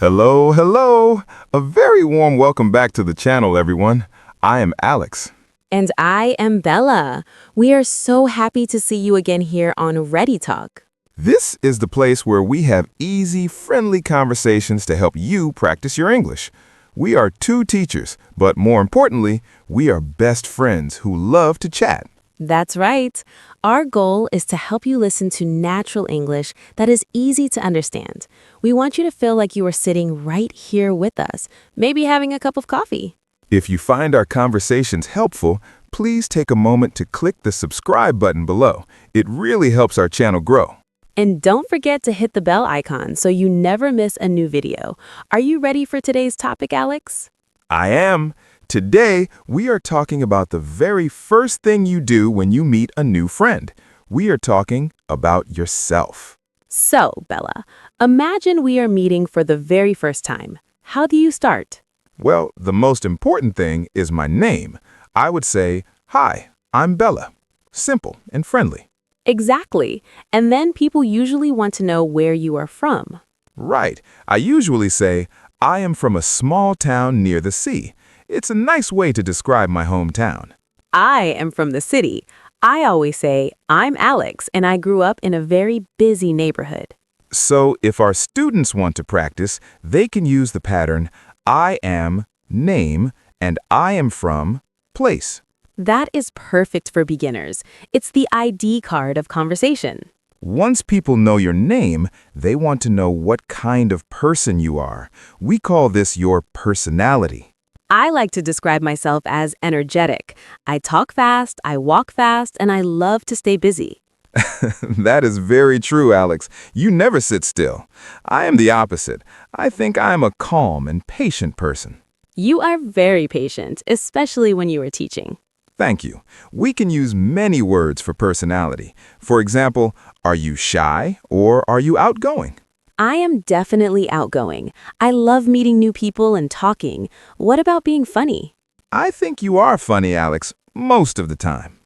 Hello, hello. A very warm welcome back to the channel, everyone. I am Alex. And I am Bella. We are so happy to see you again here on Ready Talk. This is the place where we have easy, friendly conversations to help you practice your English. We are two teachers, but more importantly, we are best friends who love to chat. That's right. Our goal is to help you listen to natural English that is easy to understand. We want you to feel like you are sitting right here with us, maybe having a cup of coffee. If you find our conversations helpful, please take a moment to click the subscribe button below. It really helps our channel grow. And don't forget to hit the bell icon so you never miss a new video. Are you ready for today's topic, Alex? I am. Today, we are talking about the very first thing you do when you meet a new friend. We are talking about yourself. So, Bella, imagine we are meeting for the very first time. How do you start? Well, the most important thing is my name. I would say, "Hi, I'm Bella." Simple and friendly. Exactly. And then people usually want to know where you are from. Right. I usually say, "I am from a small town near the sea." It's a nice way to describe my hometown. I am from the city. I always say, I'm Alex, and I grew up in a very busy neighborhood. So if our students want to practice, they can use the pattern I am, name, and I am from, place. That is perfect for beginners. It's the ID card of conversation. Once people know your name, they want to know what kind of person you are. We call this your personality. I like to describe myself as energetic. I talk fast, I walk fast, and I love to stay busy. That is very true, Alex. You never sit still. I am the opposite. I think I am a calm and patient person. You are very patient, especially when you are teaching. Thank you. We can use many words for personality. For example, are you shy or are you outgoing? I am definitely outgoing. I love meeting new people and talking. What about being funny? I think you are funny, Alex, most of the time.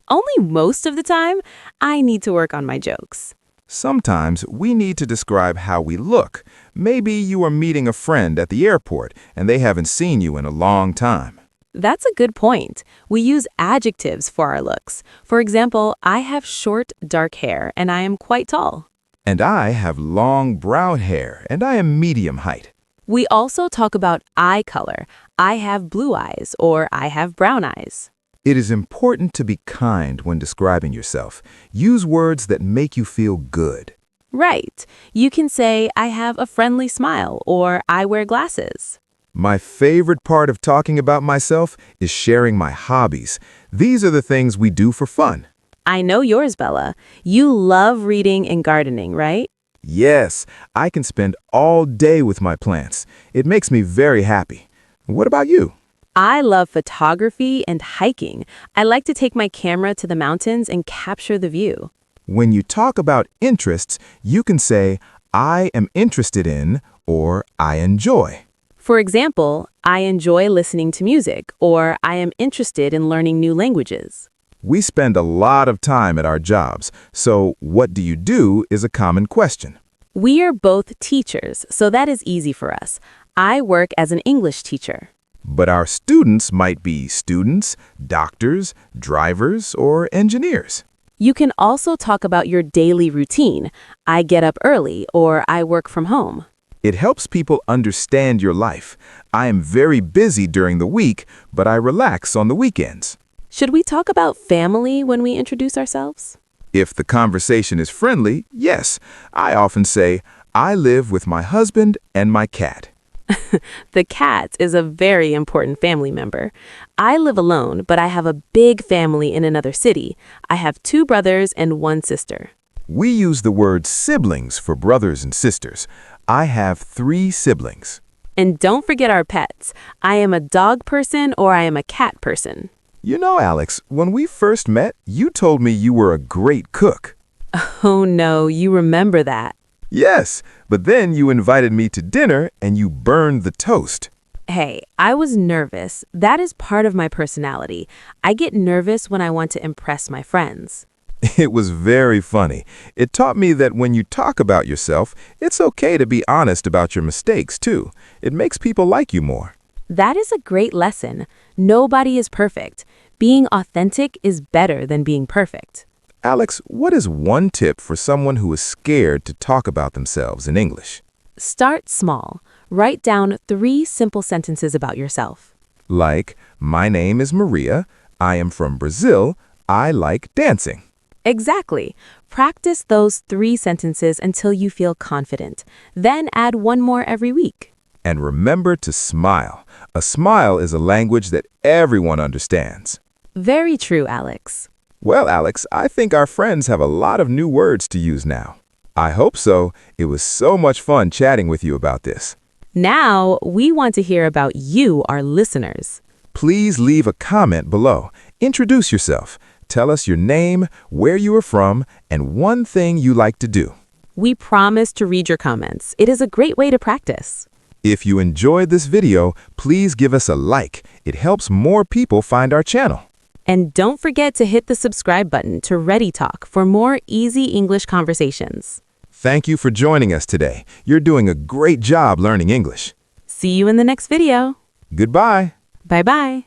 Only most of the time? I need to work on my jokes. Sometimes we need to describe how we look. Maybe you are meeting a friend at the airport and they haven't seen you in a long time. That's a good point. We use adjectives for our looks. For example, I have short, dark hair and I am quite tall. And I have long brown hair and I am medium height. We also talk about eye color. I have blue eyes or I have brown eyes. It is important to be kind when describing yourself. Use words that make you feel good. Right. You can say, I have a friendly smile or I wear glasses. My favorite part of talking about myself is sharing my hobbies. These are the things we do for fun. I know yours, Bella. You love reading and gardening, right? Yes, I can spend all day with my plants. It makes me very happy. What about you? I love photography and hiking. I like to take my camera to the mountains and capture the view. When you talk about interests, you can say, I am interested in, or I enjoy. For example, I enjoy listening to music, or I am interested in learning new languages. We spend a lot of time at our jobs, so what do you do is a common question. We are both teachers, so that is easy for us. I work as an English teacher. But our students might be students, doctors, drivers, or engineers. You can also talk about your daily routine. I get up early, or I work from home. It helps people understand your life. I am very busy during the week, but I relax on the weekends. Should we talk about family when we introduce ourselves? If the conversation is friendly, yes. I often say, I live with my husband and my cat. The cat is a very important family member. I live alone, but I have a big family in another city. I have 2 brothers and 1 sister. We use the word siblings for brothers and sisters. I have 3 siblings. And don't forget our pets. I am a dog person or I am a cat person. You know, Alex, when we first met, you told me you were a great cook. Oh no, you remember that. Yes, but then you invited me to dinner and you burned the toast. Hey, I was nervous. That is part of my personality. I get nervous when I want to impress my friends. It was very funny. It taught me that when you talk about yourself, it's okay to be honest about your mistakes, too. It makes people like you more. That is a great lesson. Nobody is perfect. Being authentic is better than being perfect. Alex, what is one tip for someone who is scared to talk about themselves in English? Start small. Write down 3 simple sentences about yourself. Like, my name is Maria, I am from Brazil, I like dancing. Exactly. Practice those 3 sentences until you feel confident. Then add one more every week. And remember to smile. A smile is a language that everyone understands. Very true, Alex. Well, Alex, I think our friends have a lot of new words to use now. I hope so. It was so much fun chatting with you about this. Now, we want to hear about you, our listeners. Please leave a comment below. Introduce yourself. Tell us your name, where you are from, and one thing you like to do. We promise to read your comments. It is a great way to practice. If you enjoyed this video, please give us a like. It helps more people find our channel. And don't forget to hit the subscribe button to Ready Talk for more easy English conversations. Thank you for joining us today. You're doing a great job learning English. See you in the next video. Goodbye. Bye-bye.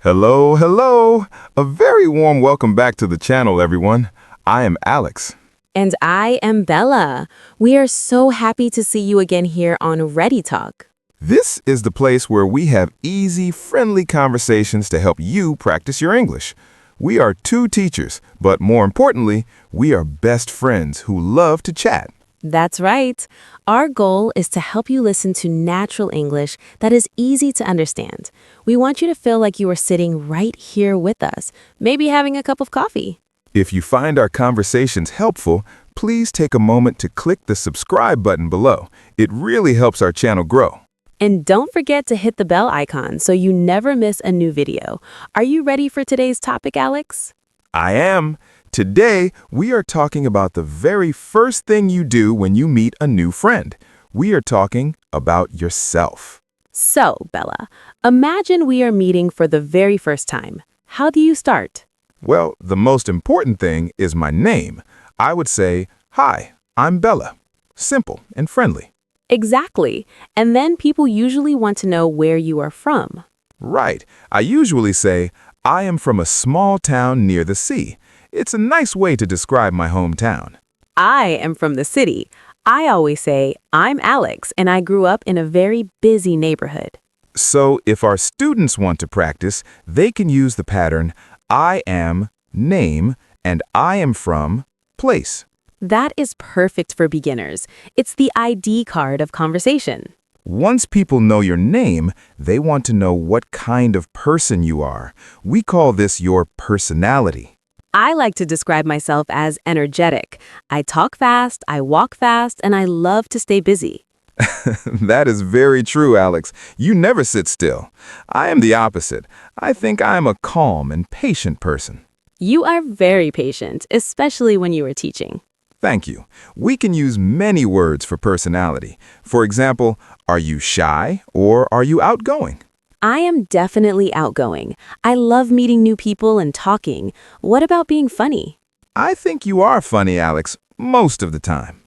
Hello, hello. A very warm welcome back to the channel, everyone. I am Alex. And I am Bella. We are so happy to see you again here on Ready Talk. This is the place where we have easy, friendly conversations to help you practice your English. We are 2 teachers, but more importantly, we are best friends who love to chat. That's right. Our goal is to help you listen to natural English that is easy to understand. We want you to feel like you are sitting right here with us, maybe having a cup of coffee. If you find our conversations helpful, please take a moment to click the subscribe button below. It really helps our channel grow. And don't forget to hit the bell icon so you never miss a new video. Are you ready for today's topic, Alex? I am. Today, we are talking about the very first thing you do when you meet a new friend. We are talking about yourself. So, Bella, imagine we are meeting for the very first time. How do you start? Well, the most important thing is my name. I would say, "Hi, I'm Bella." Simple and friendly. Exactly. And then people usually want to know where you are from. Right. I usually say, "I am from a small town near the sea." It's a nice way to describe my hometown. I am from the city. I always say, I'm Alex, and I grew up in a very busy neighborhood. So if our students want to practice, they can use the pattern I am, name, and I am from, place. That is perfect for beginners. It's the ID card of conversation. Once people know your name, they want to know what kind of person you are. We call this your personality. I like to describe myself as energetic. I talk fast, I walk fast, and I love to stay busy. That is very true, Alex. You never sit still. I am the opposite. I think I am a calm and patient person. You are very patient, especially when you are teaching. Thank you. We can use many words for personality. For example, are you shy or are you outgoing? I am definitely outgoing. I love meeting new people and talking. What about being funny? I think you are funny, Alex, most of the time.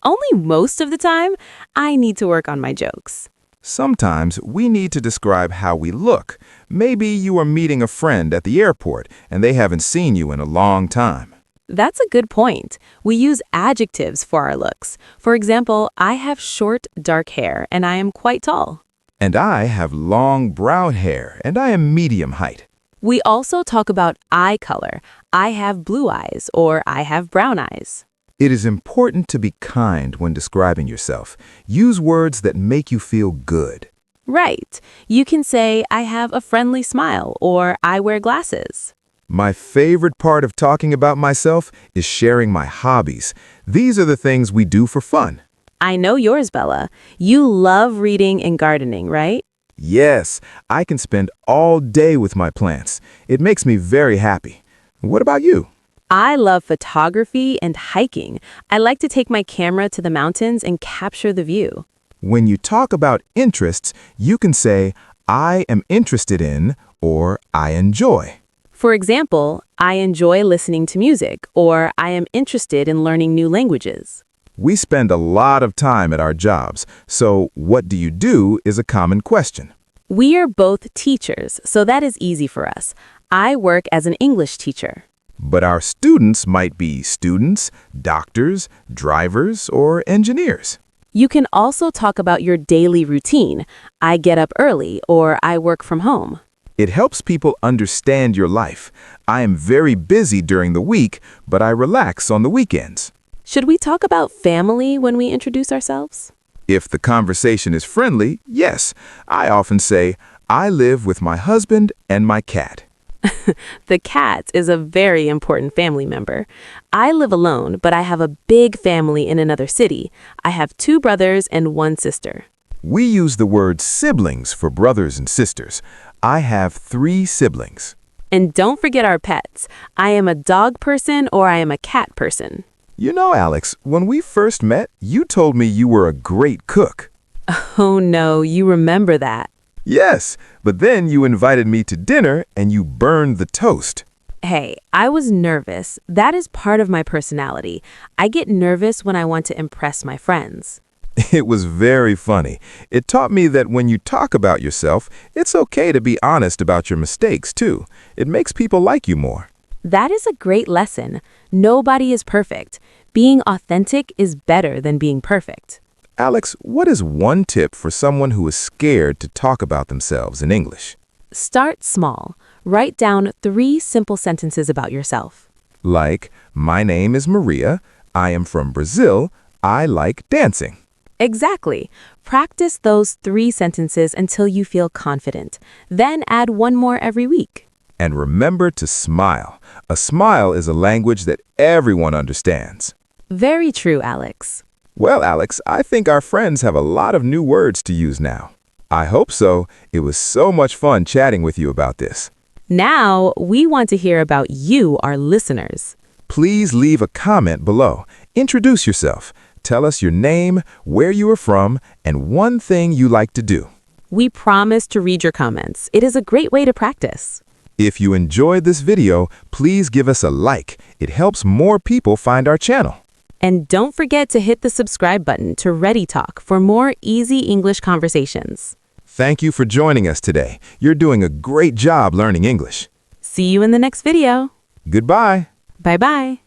Only most of the time? I need to work on my jokes. Sometimes we need to describe how we look. Maybe you are meeting a friend at the airport and they haven't seen you in a long time. That's a good point. We use adjectives for our looks. For example, I have short, dark hair and I am quite tall. And I have long brown hair and I am medium height. We also talk about eye color. I have blue eyes or I have brown eyes. It is important to be kind when describing yourself. Use words that make you feel good. Right. You can say, I have a friendly smile or I wear glasses. My favorite part of talking about myself is sharing my hobbies. These are the things we do for fun. I know yours, Bella. You love reading and gardening, right? Yes, I can spend all day with my plants. It makes me very happy. What about you? I love photography and hiking. I like to take my camera to the mountains and capture the view. When you talk about interests, you can say, I am interested in or I enjoy. For example, I enjoy listening to music, or I am interested in learning new languages. We spend a lot of time at our jobs, so what do you do is a common question. We are both teachers, so that is easy for us. I work as an English teacher. But our students might be students, doctors, drivers, or engineers. You can also talk about your daily routine. I get up early, or I work from home. It helps people understand your life. I am very busy during the week, but I relax on the weekends. Should we talk about family when we introduce ourselves? If the conversation is friendly, yes. I often say, I live with my husband and my cat. The cat is a very important family member. I live alone, but I have a big family in another city. I have 2 brothers and 1 sister. We use the word siblings for brothers and sisters. I have 3 siblings. And don't forget our pets. I am a dog person or I am a cat person. You know, Alex, when we first met, you told me you were a great cook. Oh no, you remember that. Yes, but then you invited me to dinner and you burned the toast. Hey, I was nervous. That is part of my personality. I get nervous when I want to impress my friends. It was very funny. It taught me that when you talk about yourself, it's okay to be honest about your mistakes, too. It makes people like you more. That is a great lesson. Nobody is perfect. Being authentic is better than being perfect. Alex, what is one tip for someone who is scared to talk about themselves in English? Start small. Write down 3 simple sentences about yourself. Like, my name is Maria, I am from Brazil, I like dancing. Exactly. Practice those 3 sentences until you feel confident. Then add 1 more every week. And remember to smile. A smile is a language that everyone understands. Very true, Alex. Well, Alex, I think our friends have a lot of new words to use now. I hope so. It was so much fun chatting with you about this. Now, we want to hear about you, our listeners. Please leave a comment below. Introduce yourself. Tell us your name, where you are from, and one thing you like to do. We promise to read your comments. It is a great way to practice. If you enjoyed this video, please give us a like. It helps more people find our channel. And don't forget to hit the subscribe button to Ready Talk for more easy English conversations. Thank you for joining us today. You're doing a great job learning English. See you in the next video. Goodbye. Bye-bye.